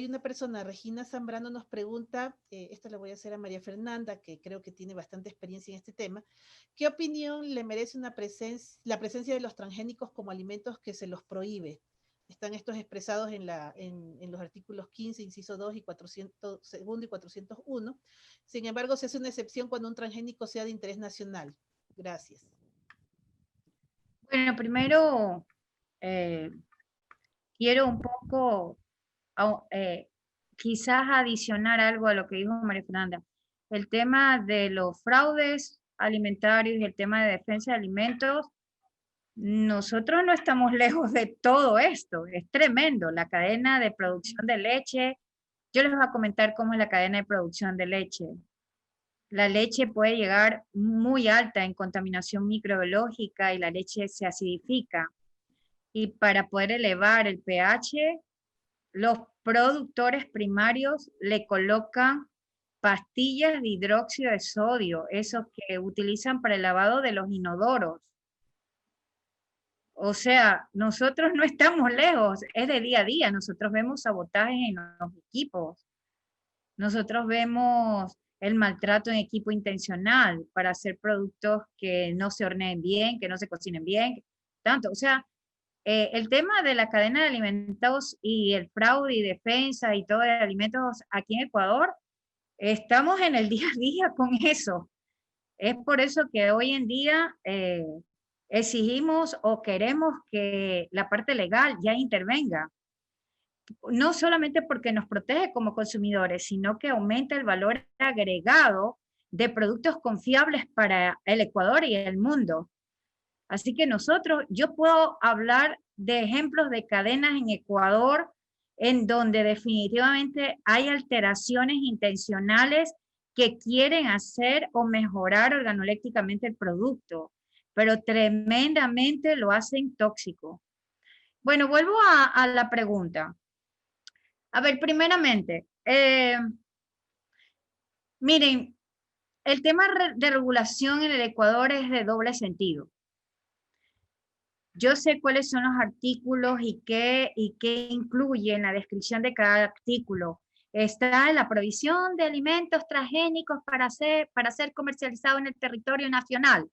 una persona, Regina Zambrano nos pregunta, esta la voy a hacer a María Fernanda, que creo que tiene bastante experiencia en este tema. ¿Qué opinión le merece la presencia de los transgénicos como alimentos que se los prohíbe? Están estos expresados en los artículos 15, inciso 2 y 400, segundo y 401. Sin embargo, se hace una excepción cuando un transgénico sea de interés nacional. Gracias. Bueno, primero quiero un poco quizás adicionar algo a lo que dijo María Fernanda. El tema de los fraudes alimentarios y el tema de defensa de alimentos, nosotros no estamos lejos de todo esto, es tremendo. La cadena de producción de leche, yo les voy a comentar cómo es la cadena de producción de leche. La leche puede llegar muy alta en contaminación microbiológica y la leche se acidifica. Y para poder elevar el pH, los productores primarios le colocan pastillas de hidróxido de sodio, esos que utilizan para el lavado de los inodoros. O sea, nosotros no estamos lejos, es de día a día. Nosotros vemos sabotajes en los equipos. Nosotros vemos el maltrato en equipo intencional para hacer productos que no se horneen bien, que no se cocinen bien, tanto. O sea, el tema de la cadena de alimentos y el fraude y defensa y todo de alimentos aquí en Ecuador, estamos en el día a día con eso. Es por eso que hoy en día exigimos o queremos que la parte legal ya intervenga. No solamente porque nos protege como consumidores, sino que aumenta el valor agregado de productos confiables para el Ecuador y el mundo. Así que yo puedo hablar de ejemplos de cadenas en Ecuador en donde definitivamente hay alteraciones intencionales que quieren hacer o mejorar organolépticamente el producto, pero tremendamente lo hacen tóxico. Bueno, vuelvo a la pregunta. A ver, primeramente, miren, el tema de regulación en el Ecuador es de doble sentido. Yo sé cuáles son los artículos y qué incluye en la descripción de cada artículo. Está la provisión de alimentos transgénicos para ser comercializado en el territorio nacional.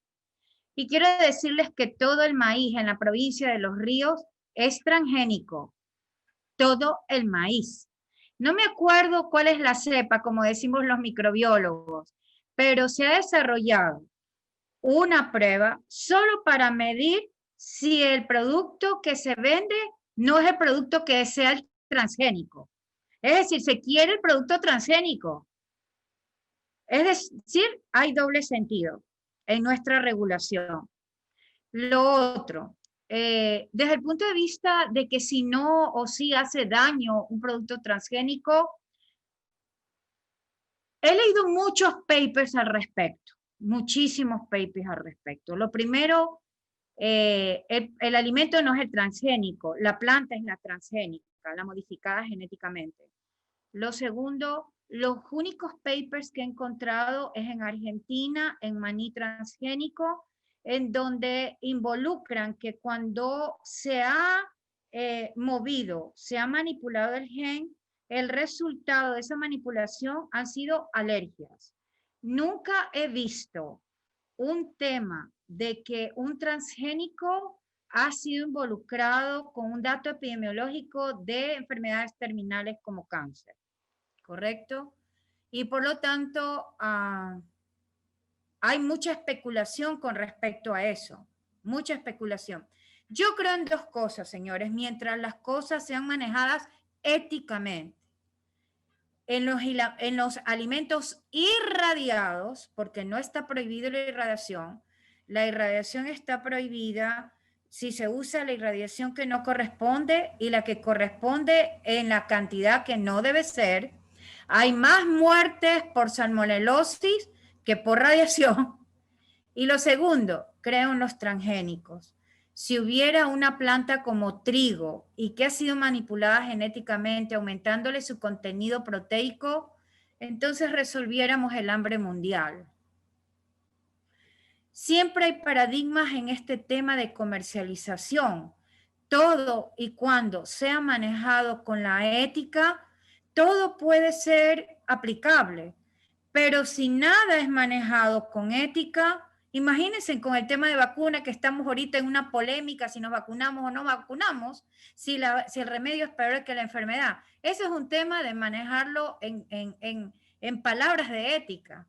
Y quiero decirles que todo el maíz en la provincia de Los Ríos es transgénico. Todo el maíz. No me acuerdo cuál es la cepa, como decimos los microbiólogos, pero se ha desarrollado una prueba solo para medir si el producto que se vende no es el producto que sea el transgénico. Es decir, se quiere el producto transgénico. Es decir, hay doble sentido en nuestra regulación. Lo otro, desde el punto de vista de que si no o si hace daño un producto transgénico, he leído muchos papers al respecto, muchísimos papers al respecto. Lo primero, el alimento no es el transgénico, la planta es la transgénica, la modificada genéticamente. Lo segundo, los únicos papers que he encontrado es en Argentina, en maní transgénico, en donde involucran que cuando se ha movido, se ha manipulado el gen, el resultado de esa manipulación han sido alergias. Nunca he visto un tema de que un transgénico ha sido involucrado con un dato epidemiológico de enfermedades terminales como cáncer, ¿correcto? Y por lo tanto, hay mucha especulación con respecto a eso, mucha especulación. Yo creo en dos cosas, señores, mientras las cosas sean manejadas éticamente. En los alimentos irradiados, porque no está prohibido la irradiación está prohibida si se usa la irradiación que no corresponde y la que corresponde en la cantidad que no debe ser. Hay más muertes por salmonelosis que por radiación. Y lo segundo, creo en los transgénicos. Si hubiera una planta como trigo y que ha sido manipulada genéticamente, aumentándole su contenido proteico, entonces resolviéramos el hambre mundial. Siempre hay paradigmas en este tema de comercialización. Todo y cuando sea manejado con la ética, todo puede ser aplicable. Pero si nada es manejado con ética, imagínense con el tema de vacuna que estamos ahorita en una polémica, si nos vacunamos o no vacunamos, si el remedio es peor que la enfermedad. Ese es un tema de manejarlo en palabras de ética.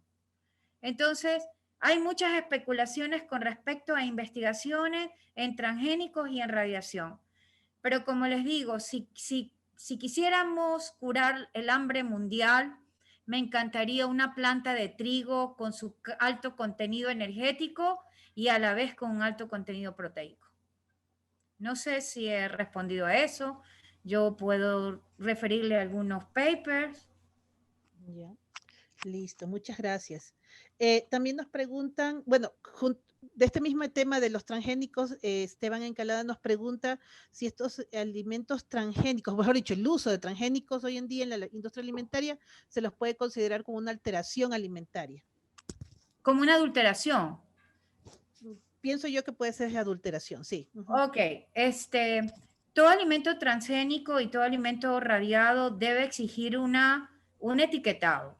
Entonces, hay muchas especulaciones con respecto a investigaciones en transgénicos y en radiación. Pero como les digo, si si quisiéramos curar el hambre mundial, me encantaría una planta de trigo con su alto contenido energético y a la vez con un alto contenido proteico. No sé si he respondido a eso. Yo puedo referirle a algunos papers. Ya. Listo, muchas gracias. También nos preguntan, bueno, de este mismo tema de los transgénicos, Esteban Encalada nos pregunta si estos alimentos transgénicos, mejor dicho, el uso de transgénicos hoy en día en la industria alimentaria se los puede considerar como una alteración alimentaria. Como una adulteración. Pienso yo que puede ser adulteración, sí. Ok, todo alimento transgénico y todo alimento radiado debe exigir un etiquetado,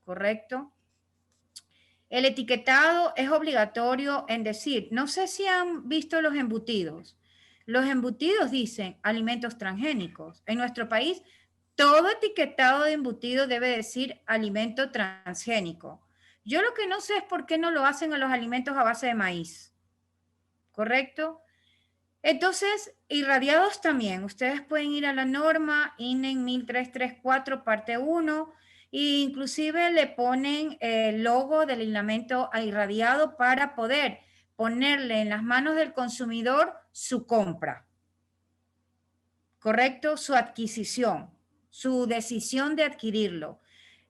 ¿correcto? El etiquetado es obligatorio en decir, no sé si han visto los embutidos. Los embutidos dicen alimentos transgénicos. En nuestro país, todo etiquetado de embutido debe decir alimento transgénico. Yo lo que no sé es por qué no lo hacen a los alimentos a base de maíz, ¿correcto? Entonces, irradiados también. Ustedes pueden ir a la norma INEN 1334, parte 1, e inclusive le ponen el logo del aislamiento irradiado para poder ponerle en las manos del consumidor su compra, ¿correcto? Su adquisición, su decisión de adquirirlo.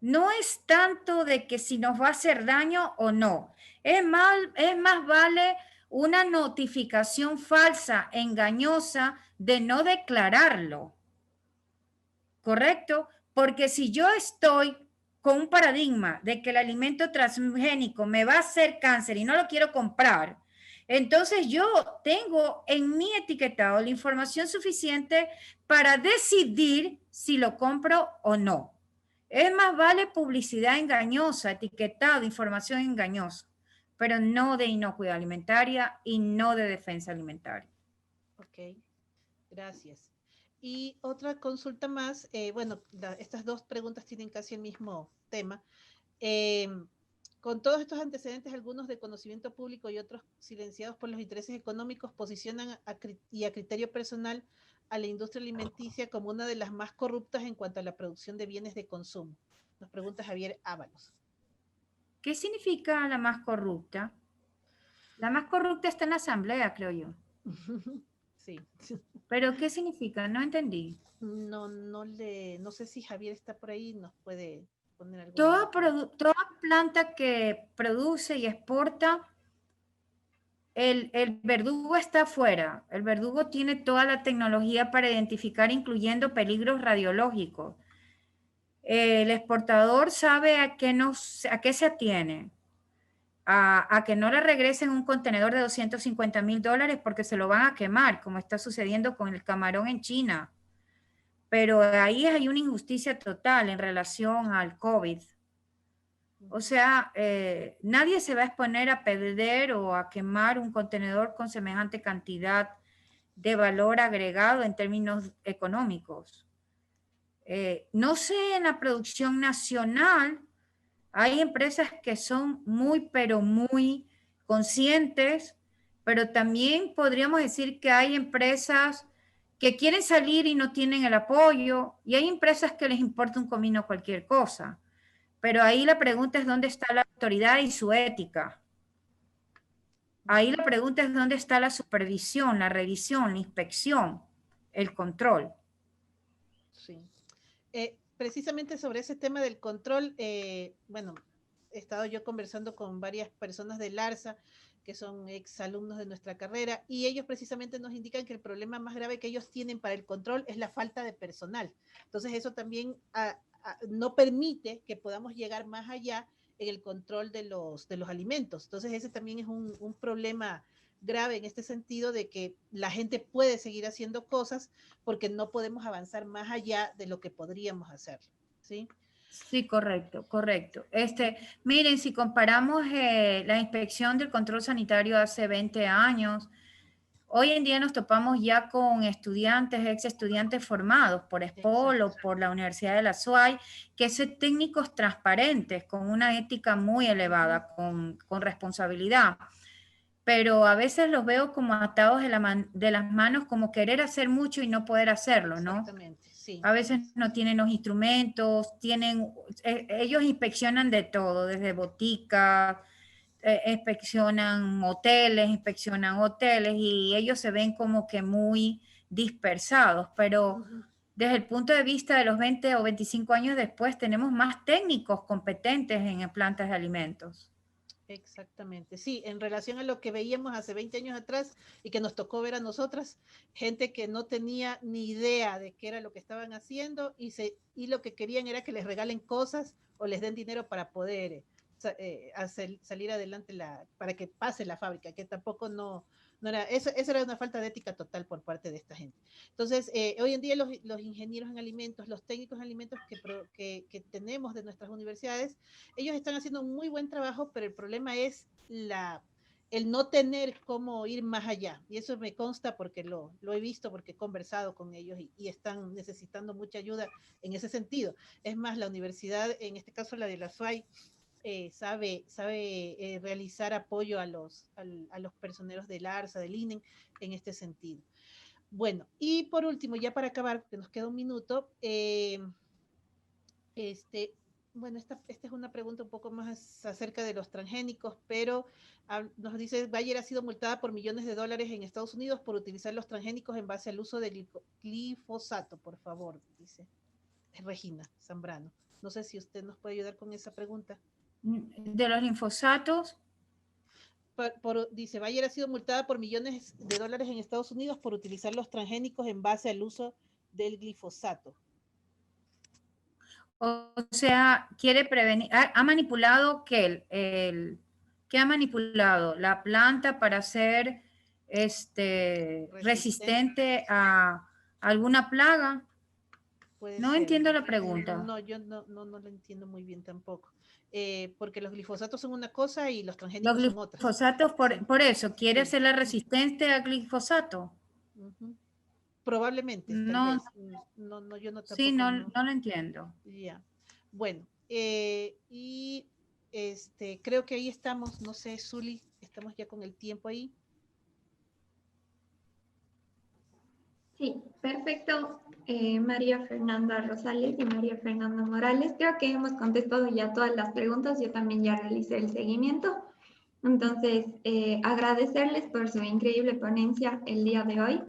No es tanto de que si nos va a hacer daño o no. Es más vale una notificación falsa, engañosa, de no declararlo, ¿correcto? Porque si yo estoy con un paradigma de que el alimento transgénico me va a hacer cáncer y no lo quiero comprar, entonces yo tengo en mi etiquetado la información suficiente para decidir si lo compro o no. Es más vale publicidad engañosa, etiquetado, información engañosa, pero no de inocuidad alimentaria y no de defensa alimentaria. Ok, gracias. Y otra consulta más, bueno, estas dos preguntas tienen casi el mismo tema. Con todos estos antecedentes, algunos de conocimiento público y otros silenciados por los intereses económicos, posicionan y a criterio personal a la industria alimenticia como una de las más corruptas en cuanto a la producción de bienes de consumo. Nos pregunta Javier Ábalos. ¿Qué significa la más corrupta? La más corrupta está en la asamblea, creo yo. Sí. ¿Pero qué significa? No entendí. No sé si Javier está por ahí, nos puede poner algo. Toda planta que produce y exporta, el verdugo está afuera. El verdugo tiene toda la tecnología para identificar, incluyendo peligros radiológicos. El exportador sabe a qué se atiene. A que no le regresen un contenedor de $250,000 porque se lo van a quemar, como está sucediendo con el camarón en China. Pero ahí hay una injusticia total en relación al COVID. O sea, nadie se va a exponer a perder o a quemar un contenedor con semejante cantidad de valor agregado en términos económicos. No sé, en la producción nacional hay empresas que son pero muy conscientes, pero también podríamos decir que hay empresas que quieren salir y no tienen el apoyo, y hay empresas que les importa un comino cualquier cosa. Pero ahí la pregunta es dónde está la autoridad y su ética. Ahí la pregunta es dónde está la supervisión, la revisión, la inspección, el control. Sí. Precisamente sobre ese tema del control, bueno, he estado yo conversando con varias personas del ARSA que son exalumnos de nuestra carrera, y ellos precisamente nos indican que el problema más grave que ellos tienen para el control es la falta de personal. Entonces eso también no permite que podamos llegar más allá en el control de los alimentos. Entonces ese también es un problema grave en este sentido de que la gente puede seguir haciendo cosas porque no podemos avanzar más allá de lo que podríamos hacer, ¿sí? Sí, correcto, correcto. Miren, si comparamos la inspección del control sanitario hace 20 años, hoy en día nos topamos ya con estudiantes, ex estudiantes formados por SPOL o por la Universidad de la SUAY, que son técnicos transparentes, con una ética muy elevada, con responsabilidad. pero a veces los veo como atados de las manos, como querer hacer mucho y no poder hacerlo, ¿no? Exactamente, sí. A veces no tienen los instrumentos, ellos inspeccionan de todo, desde boticas, inspeccionan hoteles, y ellos se ven como que muy dispersados, pero desde el punto de vista de los 20 o 25 años después, tenemos más técnicos competentes en plantas de alimentos. Exactamente, sí, en relación a lo que veíamos hace 20 años atrás y que nos tocó ver a nosotras, gente que no tenía ni idea de qué era lo que estaban haciendo y lo que querían era que les regalen cosas o les den dinero para poder salir adelante, para que pase la fábrica, que tampoco no era, eso era una falta de ética total por parte de esta gente. Entonces, hoy en día los ingenieros en alimentos, los técnicos en alimentos que tenemos de nuestras universidades, ellos están haciendo un muy buen trabajo, pero el problema es el no tener cómo ir más allá. Y eso me consta porque lo he visto, porque he conversado con ellos y están necesitando mucha ayuda en ese sentido. Es más, la universidad, en este caso la de la SUAY, sabe realizar apoyo a los personeros del ARSA, del INEN, en este sentido. Bueno, y por último, ya para acabar, que nos queda un minuto, bueno, esta es una pregunta un poco más acerca de los transgénicos, pero nos dice, Bayer ha sido multada por millones de dólares en Estados Unidos por utilizar los transgénicos en base al uso del glifosato, por favor, dice Regina Zambrano. No sé si usted nos puede ayudar con esa pregunta. De los linfosatos. Dice, Bayer ha sido multada por millones de dólares en Estados Unidos por utilizar los transgénicos en base al uso del glifosato. O sea, quiere prevenir, ha manipulado ¿qué ha manipulado? La planta para ser resistente a alguna plaga. No entiendo la pregunta. No, yo no lo entiendo muy bien tampoco. Porque los glifosatos son una cosa y los transgénicos son otra. Los glifosatos, por eso, ¿quiere hacerla resistente al glifosato? Probablemente, tal vez. No, yo no tampoco. Sí, no lo entiendo. Ya. Bueno, y creo que ahí estamos, no sé, Zuli, estamos ya con el tiempo ahí. Sí, perfecto. María Fernanda Rosales y María Fernanda Morales. Creo que hemos contestado ya todas las preguntas. Yo también ya realicé el seguimiento. Entonces, agradecerles por su increíble ponencia el día de hoy.